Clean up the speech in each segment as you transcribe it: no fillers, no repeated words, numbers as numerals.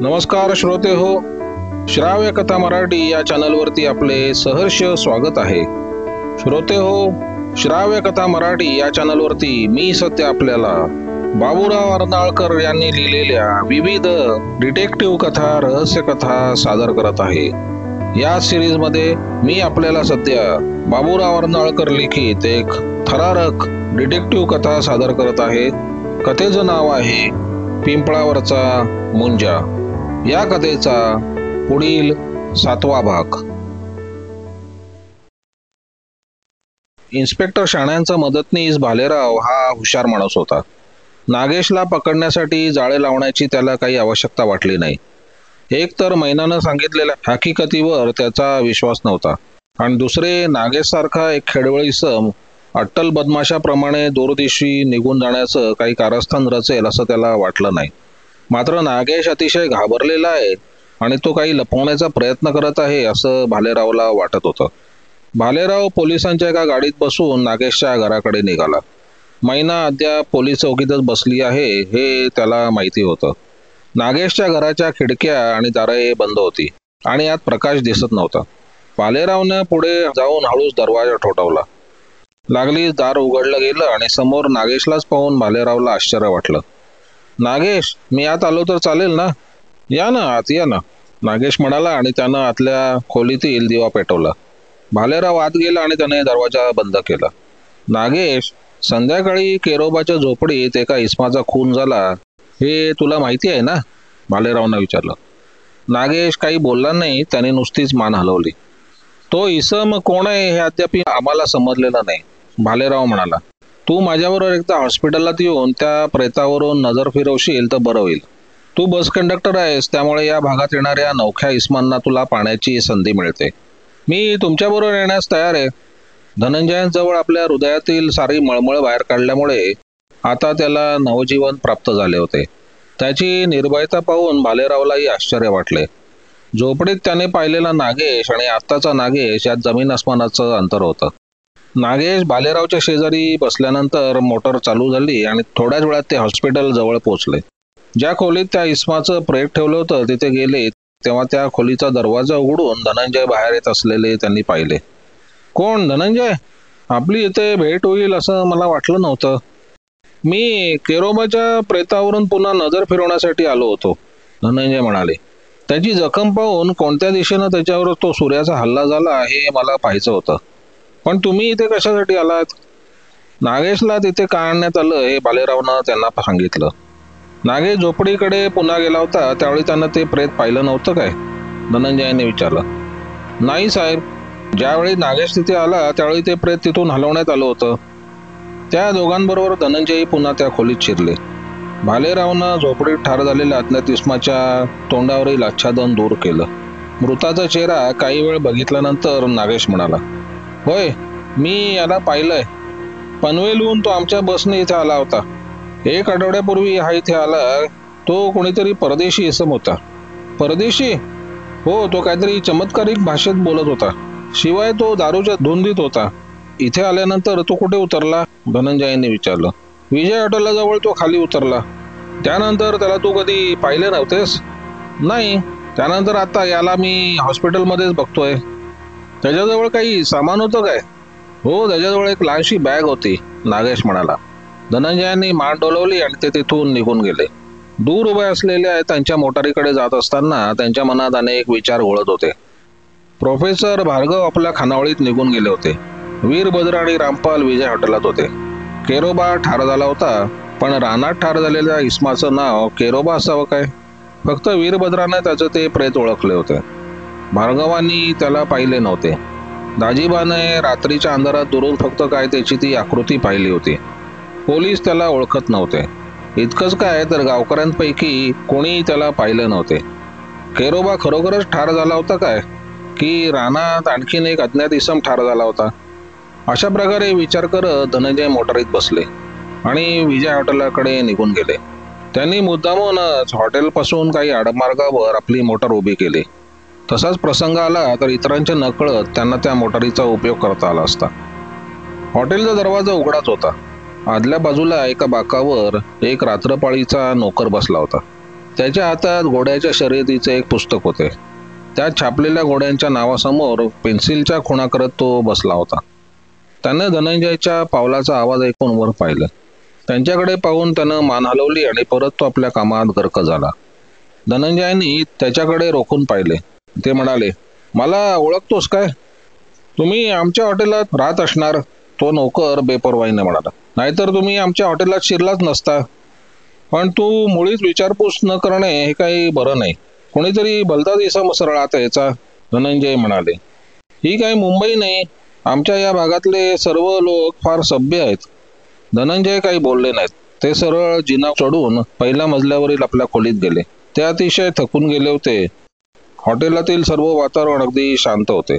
नमस्कार श्रोते हो, श्राव्य कथा मराठी या चॅनलवरती आपले सहर्ष स्वागत आहे. श्रोते हो, श्राव्य कथा मराठी या चॅनलवरती मी सध्या आपल्याला बाबूराव अर्नाळकर यांनी लिहिलेल्या विविध डिटेक्टिव्ह कथा, रहस्य कथा सादर करत आहे. या सिरीज मध्ये मी आपल्याला सध्या बाबूराव अर्नाळकर लिखित एक थरारक डिटेक्टिव्ह कथा सादर करत आहे. कथेचं नाव आहे पिंपळावरचा मुंजा. या कथेचा पुढील 7वा भाग. इन्स्पेक्टर शाण्यांचा मदतनीस भालेराव हा हुशार माणूस होता. नागेशला पकडण्यासाठी जाळे लावण्याची त्याला काही आवश्यकता वाटली नाही. एक तर मैनानं सांगितलेल्या हकीकतीवर त्याचा विश्वास नव्हता, आणि दुसरे, नागेश सारखा एक खेडवळी सम अट्टल बदमाशाप्रमाणे दूरदिशी निघून जाण्याचं काही कारस्थान रचेल असं त्याला वाटलं नाही. मात्र नागेश अतिशय घाबरलेला आहे आणि तो काही लपवण्याचा प्रयत्न करत आहे असं भालेरावला वाटत होतं. भालेराव पोलिसांच्या एका गाडीत बसून नागेशच्या घराकडे निघाला. मैना अद्याप पोलीस चौकीतच बसली आहे हे त्याला माहिती होतं. नागेशच्या घराच्या खिडक्या आणि दारे बंद होती आणि यात प्रकाश दिसत नव्हता. भालेरावनं पुढे जाऊन हळूच दरवाजा ठोठावला. लागलीच दार उघडलं गेलं आणि समोर नागेशलाच पाहून भालेरावला आश्चर्य वाटलं. नागेश, मी आत आलो तर चालेल ना? या ना आत, या ना, नागेश म्हणाला आणि त्यानं आतल्या खोलीतील दिवा पेटवला. भालेराव आत गेला आणि त्याने दरवाजा बंद केला. नागेश, संध्याकाळी केरोबाच्या झोपडीत एका इसमाचा खून झाला हे तुला माहिती आहे ना? भालेरावनं विचारलं. नागेश काही बोलला नाही. त्याने नुसतीच मान हलवली. तो इसम कोण आहे हे अद्याप आम्हाला समजलेलं नाही, भालेराव म्हणाला. तू माझ्याबरोबर एकदा हॉस्पिटलात येऊन त्या प्रेतावरून नजर फिरवशील तर बरं होईल. तू बस कंडक्टर आहेस, त्यामुळे या भागात येणाऱ्या नवख्या इस्मांना तुला पाहण्याची संधी मिळते. मी तुमच्याबरोबर येण्यास तयार आहे. धनंजयांजवळ आपल्या हृदयातील सारी मळमळ बाहेर काढल्यामुळे आता त्याला नवजीवन प्राप्त झाले होते. त्याची निर्भयता पाहून भालेरावलाही आश्चर्य वाटले. झोपडीत त्याने पाहिलेला नागेश आणि आत्ताचा नागेश यात जमीन आसमानाचं अंतर होतं. नागेश भालेरावच्या शेजारी बसल्यानंतर मोटर चालू झाली आणि थोड्याच वेळात ते हॉस्पिटल जवळ पोहोचले. ज्या खोलीत त्या इस्माचं प्रेत ठेवलं होतं तिथे गेले तेव्हा त्या खोलीचा दरवाजा उघडून धनंजय बाहेर येत असलेले त्यांनी पाहिले. कोण धनंजय? आपली इथे भेट होईल असं मला वाटलं नव्हतं. मी केरोबाच्या प्रेतावरून पुन्हा नजर फिरवण्यासाठी आलो होतो, धनंजय म्हणाले. त्याची जखम पाहून कोणत्या दिशेनं त्याच्यावर तो सूर्याचा हल्ला झाला हे मला पाहायचं होतं. पण तुम्ही इथे कशासाठी आलात? नागेशला तिथे का आणण्यात आलं हे भालेरावनं त्यांना सांगितलं. नागेश झोपडीकडे पुन्हा गेला होता त्यावेळी त्यानं ते प्रेत पाहिलं नव्हतं काय? धनंजयाने विचारलं. नाही साहेब, ज्यावेळी नागेश तिथे आला त्यावेळी ते प्रेत तिथून हलवण्यात आलं होतं. त्या दोघांबरोबर धनंजयही पुन्हा त्या खोलीत शिरले. भालेरावनं झोपडीत ठार झालेल्या अज्ञात इस्माच्या तोंडावरील आच्छादन दूर केलं. मृताचा चेहरा काही वेळ बघितल्यानंतर नागेश म्हणाला, होय, मी याला पाहिलंय. पनवेलहून तो आमच्या बसने इथे आला होता. 1 आठवड्यापूर्वी हा इथे आला. तो कोणीतरी परदेशी इसम होता. परदेशी? हो, तो काहीतरी चमत्कारिक भाषेत बोलत होता. शिवाय तो दारूच्या धुंदीत होता. इथे आल्यानंतर तो कुठे उतरला? धनंजयाने विचारलं. विजय हॉटेलाजवळ तो खाली उतरला. त्यानंतर त्याला तू कधी पाहिले नव्हतेस? नाही. त्यानंतर आता याला मी हॉस्पिटलमध्येच बघतोय. त्याच्याजवळ काही सामान होतं काय? हो, त्याच्याजवळ एक लहानशी बॅग होती, नागेश म्हणाला. धनंजयांनी मान डोलवली आणि ते तिथून निघून गेले. दूर उभे असलेल्या त्यांच्या मोटारीकडे जात असताना त्यांच्या मनात अनेक विचार घोळत होते. प्रोफेसर भार्गव आपल्या खानावळीत निघून गेले होते. वीरभद्र आणि रामपाल विजय हॉटेलात होते. केरोबा ठार झाला होता, पण रानात ठार झालेल्या इस्माचं नाव केरोबा असावं काय? फक्त वीरभद्राने त्याचं ते प्रेत ओळखले होते. भार्गवांनी त्याला पाहिले नव्हते. दाजीबाने रात्रीच्या अंधारात दुरून फक्त काय त्याची ती आकृती पाहिली होती. पोलीस त्याला ओळखत नव्हते. इतकंच काय तर गावकऱ्यांपैकी कोणी त्याला पाहिलं नव्हते. केरोबा खरोखरच ठार झाला होता काय, की रानात आणखीन एक अज्ञात इसम ठार झाला होता? अशा प्रकारे विचार करत धनंजय मोटारीत बसले आणि विजय हॉटेलाकडे निघून गेले. त्यांनी मुद्दामूनच हॉटेलपासून काही आडमार्गावर आपली मोटार उभी केली. तसाच प्रसंग आला तर इतरांच्या नकळत त्यांना त्या मोटारीचा उपयोग करता आला असता. हॉटेलचा दरवाजा उघडाच होता. आदल्या बाजूला एका बाकावर एक रात्रपाळीचा नोकर बसला होता. त्याच्या हातात घोड्याच्या शर्यतीचे एक पुस्तक होते. त्यात छापलेल्या घोड्यांच्या नावासमोर पेन्सिलच्या खुणा करत तो बसला होता. त्याने धनंजयच्या पावलाचा आवाज ऐकून वर पाहिलं. त्यांच्याकडे पाहून त्यानं मान हलवली आणि परत तो आपल्या कामात गर्क झाला. धनंजयांनी त्याच्याकडे रोखून पाहिले. ते म्हणाले, मला ओळखतोस काय? तुम्ही आमच्या हॉटेलात राहत असणार, तो नोकर बेपर्वाईने म्हणाला. नाहीतर तुम्ही आमच्या हॉटेलात शिरलाच नसता. पण तू मुळीच विचारपूस न करणे हे काही बरं नाही. कोणीतरी भलताच इसम सरळ आत यायचा, धनंजय म्हणाले. ही काही मुंबई नाही. आमच्या या भागातले सर्व लोक फार सभ्य आहेत. धनंजय काही बोलले नाहीत. ते सरळ जिना चढून पहिल्या मजल्यावरील आपल्या खोलीत गेले. ते अतिशय थकून गेले होते. हॉटेलातील सर्व वातावरण अगदी शांत होते.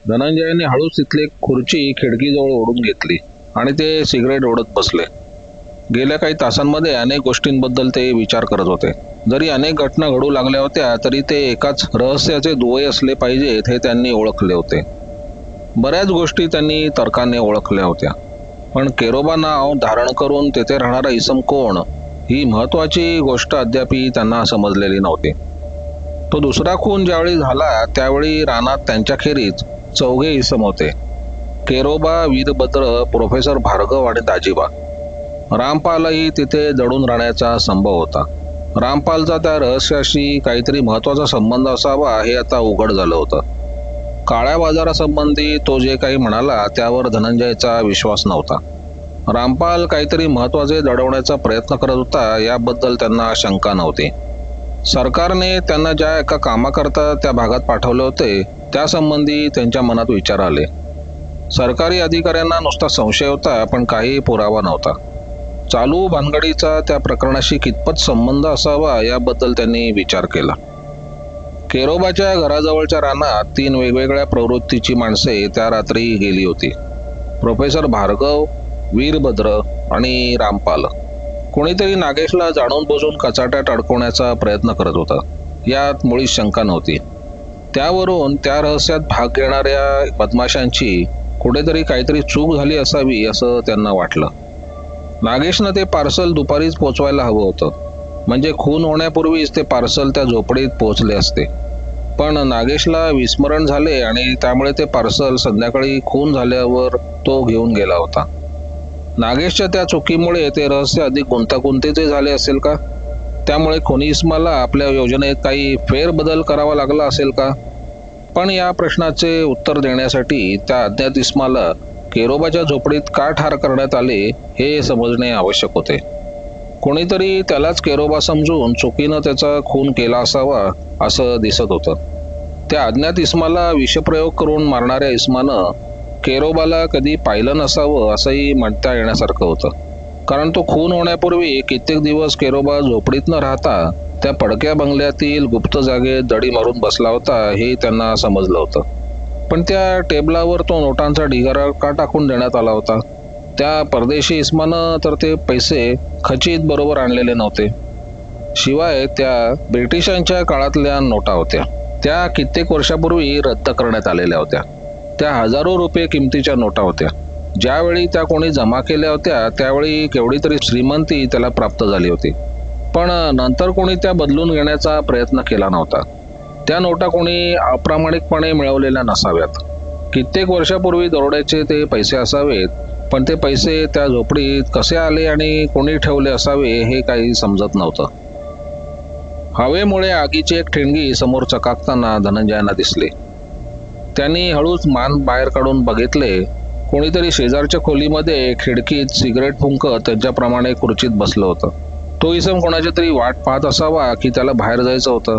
धनंजयाने हळूच तिथली खुर्ची खिडकीजवळ ओढून घेतली आणि ते सिगरेट ओढत बसले. गेल्या काही तासांमध्ये अनेक गोष्टींबद्दल ते विचार करत होते. जरी अनेक घटना घडू लागल्या होत्या तरी ते एकाच रहस्याचे दुवे असले पाहिजेत हे त्यांनी ओळखले होते. बऱ्याच गोष्टी त्यांनी तर्काने ओळखल्या होत्या, पण केरोबा नाव धारण करून तेथे राहणारा इसम कोण ही महत्वाची गोष्ट अद्यापही त्यांना समजलेली नव्हती. तो दुसरा खून ज्यावेळी झाला त्यावेळी रानात त्यांच्याखेरीज 4 इसम होते. केरोबा, वीरभद्र, प्रोफेसर भार्गव आणि दाजीबा. रामपालही तिथे जडून राहण्याचा संभव होता. रामपालचा त्या रहस्याशी काहीतरी महत्वाचा संबंध असावा हे आता उघड झालं होतं. काळ्या बाजारासंबंधी तो जे काही म्हणाला त्यावर धनंजयचा विश्वास नव्हता. रामपाल काहीतरी महत्वाचे दडवण्याचा प्रयत्न करत होता याबद्दल त्यांना शंका नव्हती. सरकारने त्यांना ज्या एका कामाकरता त्या भागात पाठवले होते त्यासंबंधी त्यांच्या मनात विचार आले. सरकारी अधिकाऱ्यांना नुसता संशय होता, पण काही पुरावा नव्हता. चालू भानगडीचा त्या प्रकरणाशी कितपत संबंध असावा याबद्दल त्यांनी विचार केला. केरोबाच्या घराजवळच्या रानात 3 वेगवेगळ्या प्रवृत्तीची माणसे त्या रात्री गेली होती. प्रोफेसर भार्गव, वीरभद्र आणि रामपाल. कोणीतरी नागेशला जाणून बुजून कचाट्यात अडकवण्याचा प्रयत्न करत होता, यात मुळीच शंका नव्हती. त्यावरून त्या रहस्यात भाग घेणाऱ्या बदमाशांची कुठेतरी काहीतरी चूक झाली असावी असं त्यांना वाटलं. नागेशनं ते पार्सल दुपारीच पोचवायला हवं होतं, म्हणजे खून होण्यापूर्वीच ते पार्सल त्या झोपडीत पोहोचले असते. पण नागेशला विस्मरण झाले आणि त्यामुळे ते पार्सल संध्याकाळी खून झाल्यावर तो घेऊन गेला होता. नागेशच्या त्या चुकीमुळे ते रहस्य अधिक गुंतागुंतीचे झाले असेल का? त्यामुळे खुनी इस्माला आपल्या योजनेत काही फेरबदल करावा लागला असेल का? पण या प्रश्नाचे उत्तर देण्यासाठी त्या अज्ञात इस्माला केरोबाच्या झोपडीत का ठार करण्यात आले हे समजणे आवश्यक होते. कोणीतरी त्यालाच केरोबा समजून चुकीनं त्याचा खून केला असावा असं दिसत होतं. त्या अज्ञात इस्माला विषप्रयोग करून मारणाऱ्या इस्मानं केरोबाला कधी पाहिलं नसावं असंही म्हणता येण्यासारखं होतं. कारण तो खून होण्यापूर्वी कित्येक दिवस केरोबा झोपडीत न राहता त्या पडक्या बंगल्यातील गुप्त जागेत दडी मारून बसला होता हे त्यांना समजलं होतं. पण त्या टेबलावर तो नोटांचा ढिगारा का टाकून देण्यात आला होता? त्या परदेशी इस्मानं तर ते पैसे खचित बरोबर आणलेले नव्हते. शिवाय त्या ब्रिटिशांच्या काळातल्या नोटा होत्या. त्या कित्येक वर्षापूर्वी रद्द करण्यात आलेल्या होत्या. त्या हजारो रुपये किमतीच्या नोटा होत्या. ज्यावेळी त्या कोणी जमा केल्या होत्या त्यावेळी केवढी तरी श्रीमंती त्याला प्राप्त झाली होती. पण नंतर कोणी त्या बदलून घेण्याचा प्रयत्न केला नव्हता. त्या नोटा कोणी अप्रामाणिकपणे मिळवलेल्या नसाव्यात. कित्येक वर्षापूर्वी दरोड्याचे ते पैसे असावेत, पण ते पैसे त्या झोपडीत कसे आले आणि कोणी ठेवले असावे हे काही समजत नव्हतं. हवेमुळे आगीची एक ठिणगी समोर चकाकताना धनंजयांना दिसली. त्यांनी हळूच मान बाहेर काढून बघितले. कोणीतरी शेजारच्या खोलीमध्ये खिडकीत सिगरेट फुंकत त्यांच्याप्रमाणे खुर्चीत बसलं होतं. तो इसम कोणाची तरी वाट पाहत असावा की त्याला बाहेर जायचं होतं.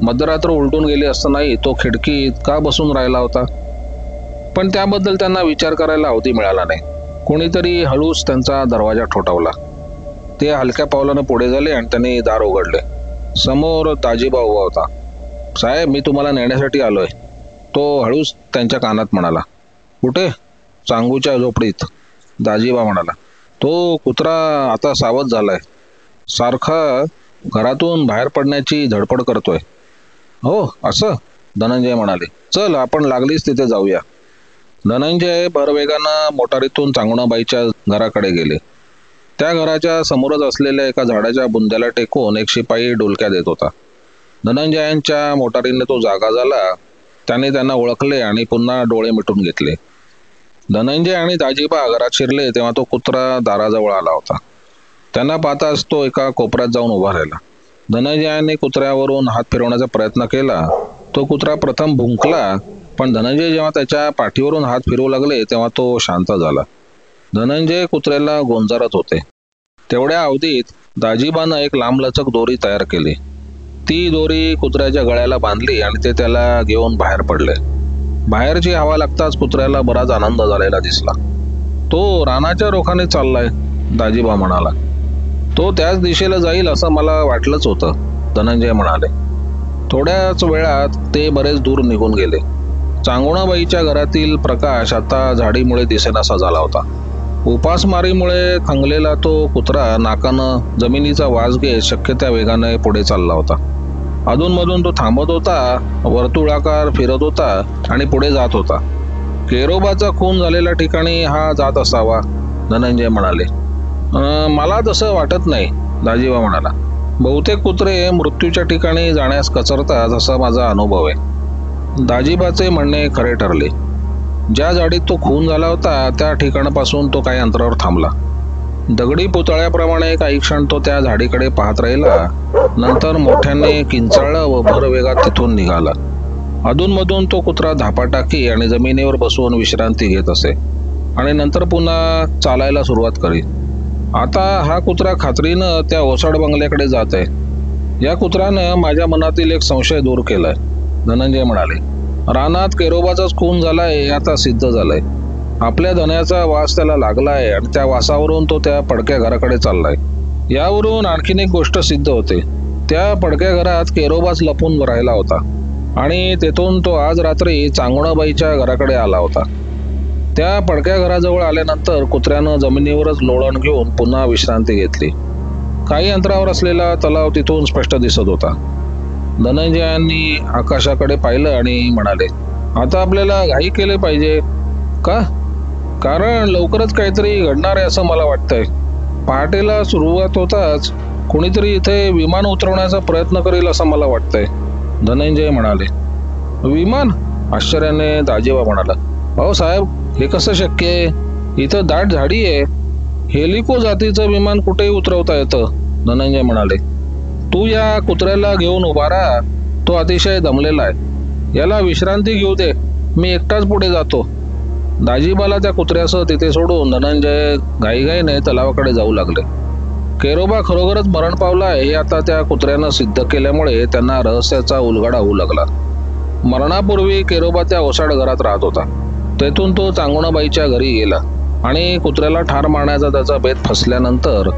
मध्यरात्र उलटून गेली असतानाही तो खिडकीत का बसून राहिला होता? पण त्याबद्दल त्यांना विचार करायला अवधी मिळाला नाही. कोणीतरी हळूच त्यांचा दरवाजा ठोठावला. ते हलक्या पावलानं पुढे झाले आणि त्यांनी दार उघडले. समोर दाजीबा उभा होता. साहेब, मी तुम्हाला नेण्यासाठी आलोय, तो हळूच त्यांच्या कानात म्हणाला. कुठे? चांगूच्या झोपडीत, दाजीबा म्हणाला. तो कुत्रा आता सावध झालाय. सारखा घरातून बाहेर पडण्याची धडपड करतोय. हो असं? धनंजय म्हणाले. चल, आपण लागलीच तिथे जाऊया. धनंजय भरवेगानं मोटारीतून चांगुणाबाईच्या घराकडे गेले. त्या घराच्या समोरच असलेल्या एका झाडाच्या बुंद्याला टेकून एक शिपाई डुलक्या देत होता. धनंजयांच्या मोटारीने तो जागा झाला. त्याने त्यांना ओळखले आणि पुन्हा डोळे मिटून घेतले. धनंजय आणि दाजीबा घरात शिरले तेव्हा तो कुत्रा दाराजवळ आला होता. त्यांना पाहताच तो एका कोपऱ्यात जाऊन उभा राहिला. धनंजयाने कुत्र्यावरून हात फिरवण्याचा प्रयत्न केला. तो कुत्रा प्रथम भुंकला, पण धनंजय जेव्हा त्याच्या पाठीवरून हात फिरवू लागले तेव्हा तो शांत झाला. धनंजय कुत्र्याला गोंजारत होते. तेवढ्या अवधीत दाजीबानं एक लांबलचक दोरी तयार केली. ती दोरी कुत्र्याच्या गळ्याला बांधली आणि ते त्याला घेऊन बाहेर पडले. बाहेरची हवा लागताच कुत्र्याला बराच आनंद झालेला दिसला. तो रानाच्या रोखाने चाललाय, दाजीबा म्हणाला. तो त्याच दिशेला जाईल असं मला वाटलंच होतं, धनंजय म्हणाले. थोड्याच वेळात ते बरेच दूर निघून गेले. चांगुणाबाईच्या घरातील प्रकाश आता झाडीमुळे दिसेनासा झाला होता. उपासमारीमुळे खंगलेला तो कुत्रा नाकानं जमिनीचा वास घेत शक्य त्या वेगाने पुढे चालला होता. अधूनमधून तो थांबत होता, वर्तुळाकार फिरत होता आणि पुढे जात होता. केरोबाचा खून झालेल्या ठिकाणी हा जात असावा, धनंजय म्हणाले. मला तसं वाटत नाही, दाजीबा म्हणाला. बहुतेक कुत्रे मृत्यूच्या ठिकाणी जाण्यास कचरतात असा माझा अनुभव आहे. दाजीबाचे म्हणणे खरे ठरले. ज्या झाडीत तो खून झाला होता त्या ठिकाणापासून तो काही अंतरावर थांबला. दगडी पुतळ्याप्रमाणे काही क्षण तो त्या झाडीकडे पाहत राहिला. नंतर मोठ्याने किंचाळला व भरवेगात तिथून निघाला. अधूनमधून तो कुत्रा धापा टाकी आणि जमिनीवर बसून विश्रांती घेत असे आणि नंतर पुन्हा चालायला सुरुवात करी. आता हा कुत्रा खात्रीनं त्या ओसाड बंगल्याकडे जात आहे. या कुत्र्यानं माझ्या मनातील एक संशय दूर केलाय, धनंजय म्हणाले. रानात केरोबाचाच खून झालाय हे आता सिद्ध झालंय. आपल्या धन्याचा वास त्याला लागलाय आणि त्या वासावरून तो त्या पडक्या घराकडे चाललाय. यावरून आणखीन एक गोष्ट सिद्ध होते. त्या पडक्या घरात केरोबाच लपून राहिला होता आणि तेथून तो आज रात्री चांगुणाबाईच्या घराकडे आला होता. त्या पडक्या घराजवळ आल्यानंतर कुत्र्यानं जमिनीवरच लोळण घेऊन पुन्हा विश्रांती घेतली. काही अंतरावर असलेला तलाव तिथून स्पष्ट दिसत होता. धनंजयांनी आकाशाकडे पाहिलं आणि म्हणाले, आता आपल्याला घाई केले पाहिजे का? कारण लवकरच काहीतरी घडणार आहे असं मला वाटतंय. पहाटेला सुरुवात होताच कोणीतरी इथे विमान उतरवण्याचा प्रयत्न करेल असं मला वाटतंय, धनंजय म्हणाले. विमान? आश्चर्याने दाजीबा म्हणाला. अहो साहेब, हे कसं शक्य आहे? इथं दाट झाडी आहे. हेलिको जातीचं विमान कुठेही उतरवता येतं, धनंजय म्हणाले. तू या कुत्र्याला घेऊन उभा राहा. तो अतिशय दमलेला आहे. याला विश्रांती घेऊ दे. मी एकटाच पुढे जातो. दाजीबाला त्या कुत्र्यासह तिथे सोडून धनंजय घाईघाईने तलावाकडे जाऊ लागले. केरोबा खरोखरच मरण पावला हे आता त्या कुत्र्यानं सिद्ध केल्यामुळे त्यांना रहस्याचा उलगडा होऊ लागला. मरणापूर्वी केरोबा त्या ओसाड घरात राहत होता. तेथून तो चांगुणाबाईच्या घरी गेला आणि कुत्र्याला ठार मारण्याचा त्याचा बेत फसल्यानंतर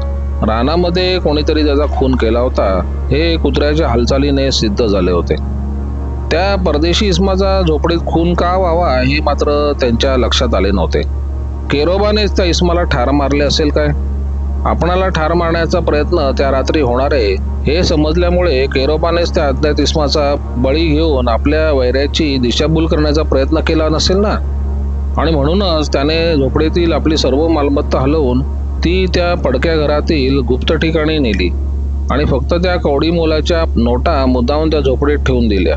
रानामध्ये कोणीतरी त्याचा खून केला होता हे कुत्र्याच्या हालचालीने सिद्ध झाले होते. त्या परदेशी इस्माचा झोपडीत खून का व्हावा हे मात्र त्यांच्या लक्षात आले नव्हते. केरोबानेच त्या इस्माला ठार मारले असेल काय? आपणाला ठार मारण्याचा प्रयत्न त्या रात्री होणार आहे हे समजल्यामुळे केरोबानेच त्या अज्ञात इस्माचा बळी घेऊन आपल्या वैऱ्याची दिशाभूल करण्याचा प्रयत्न केला नसेल ना. आणि म्हणूनच त्याने झोपडीतील आपली सर्व मालमत्ता हलवून ती त्या पडक्या घरातील गुप्त ठिकाणी नेली आणि फक्त त्या कवडी मोलाच्या नोटा मुद्दामून त्या झोपडीत ठेवून दिल्या.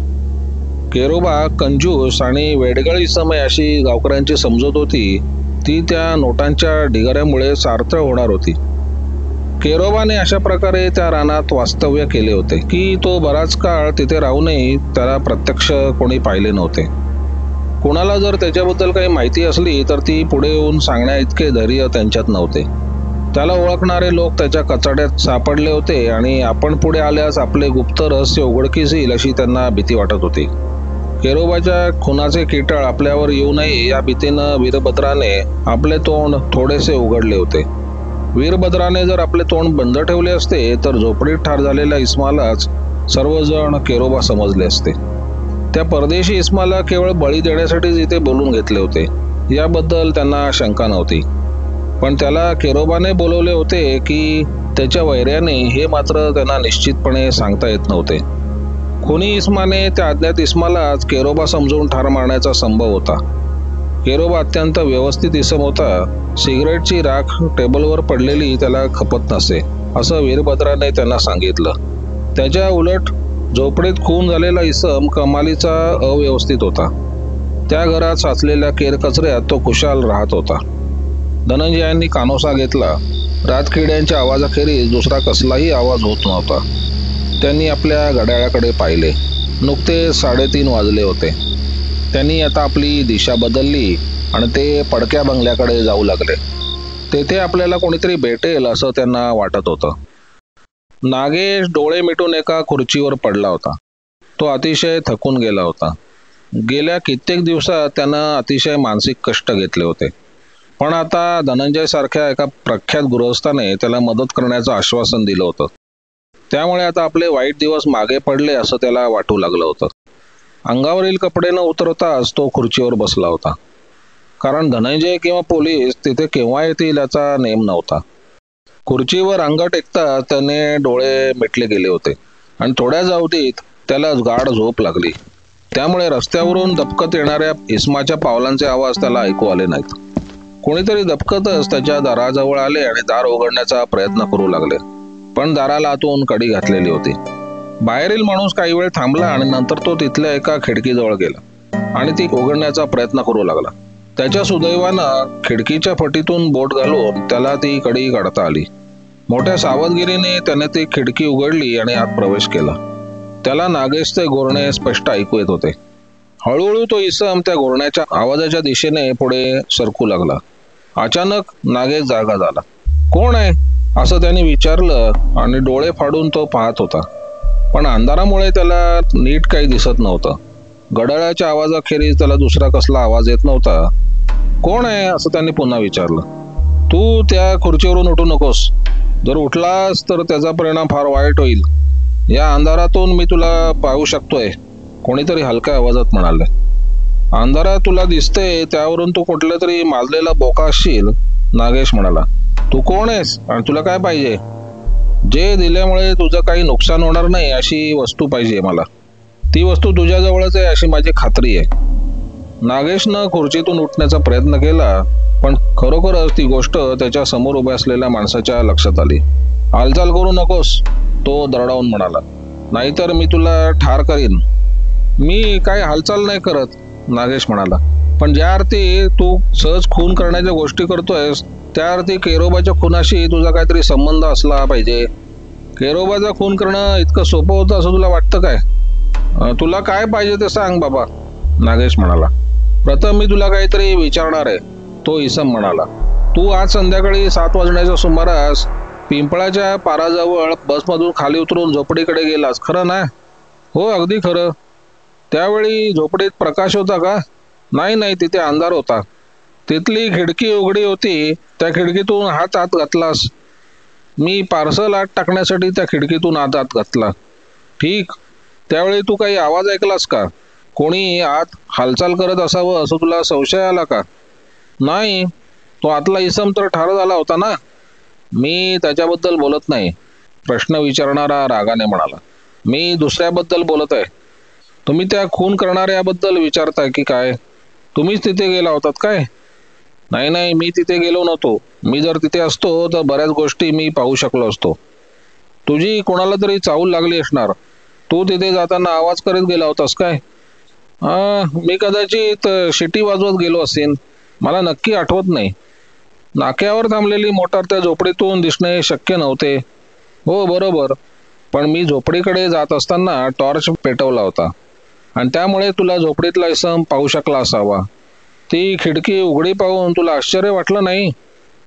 केरोबा कंजूस आणि वेडगळ इसमय अशी गावकऱ्यांची समजूत होती. ती त्या नोटांच्या ढिगाऱ्यामुळे सार्थ होणार होती. केरोबाने अशा प्रकारे त्या रानात वास्तव्य केले होते की तो बराच काळ तिथे राहूनही त्याला प्रत्यक्ष कोणी पाहिले नव्हते. कोणाला जर त्याच्याबद्दल काही माहिती असली तर ती पुढे येऊन सांगण्या इतके धैर्य त्यांच्यात नव्हते. त्याला ओळखणारे लोक त्याच्या कचाट्यात सापडले होते आणि आपण पुढे आल्यास आपले गुप्त रहस्य उघडकीस येईल अशी त्यांना भीती वाटत होती. केरोबाच्या खुनाचे किटाळ आपल्यावर येऊ नये या भीतीनं वीरभद्राने आपले तोंड थोडेसे उघडले होते. वीरभद्राने जर आपले तोंड बंद ठेवले असते तर झोपडीत ठार झालेल्या इस्मालाच सर्वजण केरोबा समजले असते. त्या परदेशी इस्माला केवळ बळी देण्यासाठीच इथे बोलून घेतले होते याबद्दल त्यांना शंका नव्हती. पण त्याला केरोबाने बोलवले होते की त्याच्या वैऱ्याने हे मात्र त्यांना निश्चितपणे सांगता येत नव्हते. खुनी इस्माने त्या अज्ञात इस्मालाच केरोबा समजून ठार मारण्याचा संभव होता. केरोबा अत्यंत व्यवस्थित इसम होता. सिगरेटची राख टेबलवर पडलेली त्याला खपत नसे असं वीरभद्राने त्यांना सांगितलं. त्याच्या उलट झोपडीत खून झालेला इसम कमालीचा अव्यवस्थित होता. त्या घरात साचलेल्या केरकचऱ्यात तो खुशाल राहत होता. धनंजयांनी कानोसा घेतला. रातकिड्यांच्या आवाजाखेरीज दुसरा कसलाही आवाज होत नव्हता. त्यांनी आपल्या घड्याळाकडे पाहिले. नुकते 3:30 वाजले होते. त्यांनी आता आपली दिशा बदलली आणि ते पडक्या बंगल्याकडे जाऊ लागले. तेथे आपल्याला कोणीतरी भेटेल असं त्यांना वाटत होतं. नागेश डोळे मिटून एका खुर्चीवर पडला होता. तो अतिशय थकून गेला होता. गेल्या कित्येक दिवसात त्यानं अतिशय मानसिक कष्ट घेतले होते. पण आता धनंजय सारख्या एका प्रख्यात गृहस्थाने त्याला मदत करण्याचं आश्वासन दिलं होतं. त्यामुळे आता आपले वाईट दिवस मागे पडले असं त्याला वाटू लागलं होतं. अंगावरील कपडे न उतरवताच तो खुर्चीवर बसला होता. कारण धनंजय किंवा पोलीस तिथे केव्हा येतील याचा नेम नव्हता. खुर्चीवर अंग टेकता त्याने डोळे मिटले गेले होते आणि थोड्या जावतीत त्याला गाढ झोप लागली. त्यामुळे रस्त्यावरून दबकत येणाऱ्या इसमाच्या पावलांचे आवाज त्याला ऐकू आले नाहीत. कोणीतरी दबकतच त्याच्या दाराजवळ आले आणि दार उघडण्याचा प्रयत्न करू लागले. पण दाराला आतून कडी घातलेली होती. बाहेरील माणूस काही वेळ थांबला आणि नंतर तो तिथल्या एका खिडकीजवळ गेला आणि ती उघडण्याचा प्रयत्न करू लागला. त्याच्या सुदैवानं खिडकीच्या फटीतून बोट घालून त्याला ती कडी काढता आली. मोठ्या सावधगिरीने त्याने ती खिडकी उघडली आणि आत प्रवेश केला. त्याला नागेशचे घोरणे स्पष्ट ऐकू येत होते. हळूहळू तो इसम त्या घोरण्याच्या आवाजाच्या दिशेने पुढे सरकू लागला. अचानक नागेश जागा झाला. कोण आहे असं त्याने विचारलं आणि डोळे फाडून तो पाहत होता. पण अंधारामुळे त्याला नीट काही दिसत नव्हतं. घड्याळाच्या आवाजाखेरीज त्याला दुसरा कसला आवाज येत नव्हता. कोण आहे असं त्याने पुन्हा विचारलं. तू त्या खुर्चीवरून उठू नकोस. जर उठलास तर त्याचा परिणाम फार वाईट होईल. या अंधारातून मी तुला पाहू शकतोय, कोणीतरी हलक्या आवाजात म्हणाले. अंधारात तुला दिसते त्यावरून तू कुठल्या तरी माजलेला बोका असशील, नागेश म्हणाला. तू कोण आहेस आणि तुला काय पाहिजे? जे दिल्यामुळे तुझं काही नुकसान होणार नाही अशी वस्तू पाहिजे मला. ती वस्तू तुझ्याजवळच आहे अशी माझी खात्री आहे. नागेशनं खुर्चीतून उठण्याचा प्रयत्न केला, पण खरोखरच ती गोष्ट त्याच्या समोर उभ्या असलेल्या माणसाच्या लक्षात आली. हालचाल करू नकोस, तो दरडावून म्हणाला. नाहीतर मी तुला ठार करीन. मी काय हालचाल नाही करत, नागेश म्हणाला. पण ज्या अर्थी तू सहज खून करण्याच्या गोष्टी करतोयस त्या अर्थी केरोबाच्या खुनाशी तुझा काहीतरी संबंध असला पाहिजे. केरोबाचा खून करणं इतकं सोपं होतं असं तुला वाटतं काय? तुला काय पाहिजे ते सांग बाबा, नागेश म्हणाला. प्रथम मी तुला काहीतरी विचारणार आहे, तो इसम म्हणाला. तू आज संध्याकाळी 7 वाजण्याच्या सुमारास पिंपळाच्या पाराजवळ बसमधून खाली उतरून झोपडीकडे गेलास, खरं ना? हो, अगदी खरं. त्यावेळी झोपडीत प्रकाश होता का? नाही, तिथे अंधार होता. तिथली खिडकी उघडी होती. त्या खिडकीतून हात आत घातलास. मी पार्सल आत टाकण्यासाठी त्या खिडकीतून आत घातला. ठीक. त्यावेळी तू काही आवाज ऐकलास का? कोणी आत हालचाल करत असावं असं तुला संशय आला का? नाही. तो आतला इसम तर ठार झाला होता ना. मी त्याच्याबद्दल बोलत नाही, प्रश्न विचारणारा रागाने म्हणाला. मी दुसऱ्याबद्दल बोलत आहे. तुम्ही त्या खून करणाऱ्याबद्दल विचारताय की काय? तुम्हीच तिथे गेला होतात काय? नाही, मी तिथे गेलो नव्हतो. मी जर तिथे असतो तर बऱ्याच गोष्टी मी पाहू शकलो असतो. तुझी कोणाला तरी चाहूल लागली असणार. तू तिथे जाताना आवाज करीत गेला होतास काय? मी कदाचित शिटी वाजवत गेलो असेन. मला नक्की आठवत नाही. नाक्यावर थांबलेली मोटार त्या झोपडीतून दिसणे शक्य नव्हते. हो, बरोबर. पण मी झोपडीकडे जात असताना टॉर्च पेटवला होता आणि त्यामुळे तुला झोपडीतला इसम पाहू शकला असावा. ती खिडकी उघडी पाहून तुला आश्चर्य वाटलं नाही?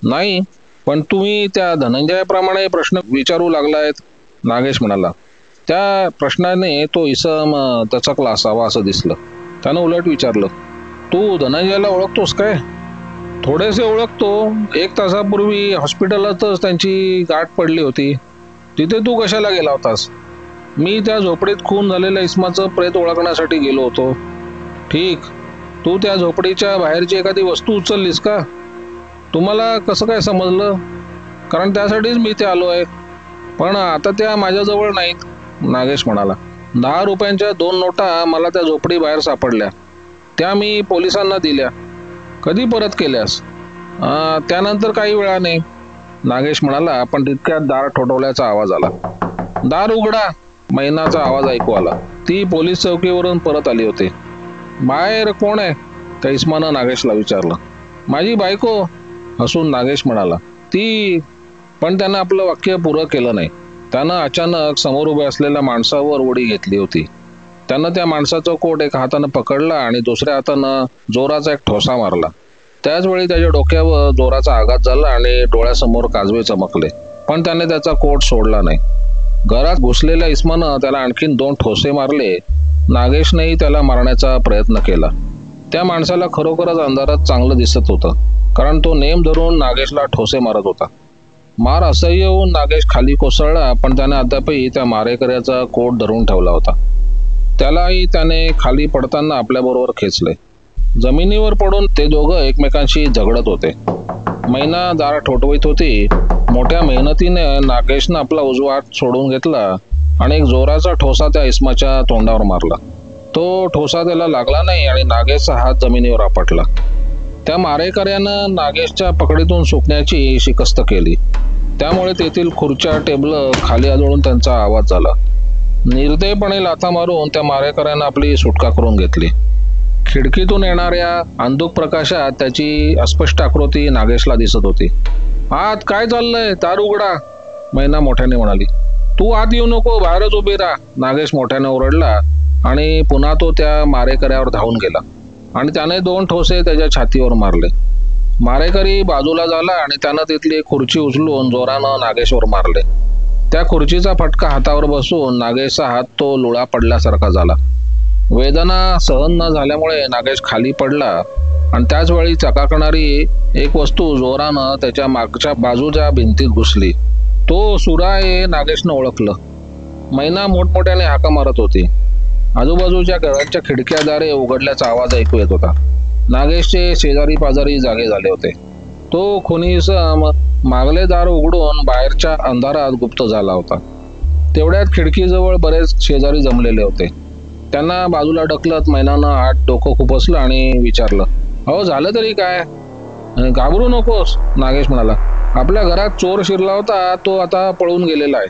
नाही, पण तुम्ही त्या धनंजयाप्रमाणे प्रश्न विचारू लागलायत, नागेश म्हणाला. त्या प्रश्नाने तो इसम दचकला असावा असं दिसलं. त्यानं उलट विचारलं. तू धनंजयाला ओळखतोस काय? थोडेसे ओळखतो. 1 तासापूर्वी हॉस्पिटलातच त्यांची गाठ पडली होती. तिथे तू कशाला गेला होतास? मी त्या झोपडीत खून झालेल्या इसमाचं प्रेत ओळखण्यासाठी गेलो होतो. ठीक. तू त्या झोपडीच्या बाहेरची एखादी वस्तू उचललीस का? तुम्हाला कसं काय समजलं? कारण त्यासाठीच मी इथे आलो आहे. पण आता त्या माझ्याजवळ नाहीत, नागेश म्हणाला. 10 रुपयांच्या 2 नोटा मला त्या झोपडी बाहेर सापडल्या. त्या मी पोलिसांना दिल्या. कधी परत केल्यास? त्यानंतर काही वेळाने, नागेश म्हणाला. पण तितक्यात दार ठोठावल्याचा आवाज आला. दार उघडा, मैनाचा आवाज ऐकू आला. ती पोलीस चौकीवरून परत आली होती. बाहेर कोण आहे? त्या इस्मानं नागेशला विचारलं. माझी बायको, हसून नागेश म्हणाला. ती. पण त्यानं आपलं वाक्य पुरं केलं नाही. त्यानं अचानक समोर उभ्या असलेल्या माणसावर उडी घेतली होती. त्यानं त्या माणसाचं कोट एका हातानं पकडला आणि दुसऱ्या हातानं जोराचा एक ठोसा मारला. त्याच वेळी त्याच्या डोक्यावर जोराचा आघात झाला आणि डोळ्यासमोर काजवे चमकले. पण त्याने त्याचा कोट सोडला नाही. घरात घुसलेल्या इस्मानं त्याला आणखीन 2 ठोसे मारले. नागेशनेही त्याला मारण्याचा प्रयत्न केला. त्या माणसाला खरोखरच अंधारात चांगलं दिसत होतं, कारण तो नेम धरून नागेशला ठोसे मारत होता. मार असह्य होऊन नागेश खाली कोसळला, पण त्याने अद्यापही त्या मारेकऱ्याचा कोट धरून ठेवला होता. त्यालाही त्याने खाली पडताना आपल्याबरोबर खेचले. जमिनीवर पडून ते दोघं एकमेकांशी झगडत होते. मैना दार ठोठवत होती. मोठ्या मेहनतीने नागेशनं आपला उजवा हात सोडून घेतला आणि एक जोराचा ठोसा त्या इस्माच्या तोंडावर मारला. तो ठोसा त्याला लागला नाही आणि नागेशचा हात जमिनीवर आपटला. त्या मारेकऱ्यानं नागेशच्या पकडीतून सुटण्याची शिकस्त केली. त्यामुळे तेथील खुर्च्या टेबल खाली आदळून त्यांचा आवाज झाला. निर्दयपणे लाथा मारून त्या मारेकऱ्यानं आपली सुटका करून घेतली. खिडकीतून येणाऱ्या अंधुक प्रकाशात त्याची अस्पष्ट आकृती नागेशला दिसत होती. आत काय चाललंय? दार उघडा, मैना मोठ्याने म्हणाली. तू आत येऊ नको, बाहेरच उभी राहा, नागेश मोठ्याने ओरडला आणि पुन्हा तो त्या मारेकऱ्यावर धावून गेला आणि त्याने 2 ठोसे त्याच्या छातीवर मारले. मारेकरी बाजूला झाला आणि त्यानं तिथली एक खुर्ची उचलून जोरानं नागेशवर मारले. त्या खुर्चीचा फटका हातावर बसून नागेशचा हात तो लुळा पडल्यासारखा झाला. वेदना सहन न झाल्यामुळे नागेश खाली पडला आणि त्याच वेळी चकाकणारी एक वस्तू जोरानं त्याच्या मागच्या बाजूच्या भिंतीत घुसली. तो सुरा आहे, नागेशनं ओळखलं. मैना मोठमोठ्याने हाका मारत होती. आजूबाजूच्या घराच्या खिडक्याद्वारे उघडल्याचा आवाज ऐकू येत होता. नागेशचे शेजारी पाजारी जागे झाले होते. तो खुनी मागले दार उघडून बाहेरच्या अंधारात गुप्त झाला होता. तेवढ्यात खिडकीजवळ बरेच शेजारी जमलेले होते. त्यांना बाजूला ढकलत मैनानं आत डोकं खुपसलं आणि विचारलं, अहो झालं तरी काय? घाबरू नकोस, नागेश म्हणाला. आपल्या घरात चोर शिरला होता, तो आता पळून गेलेला आहे.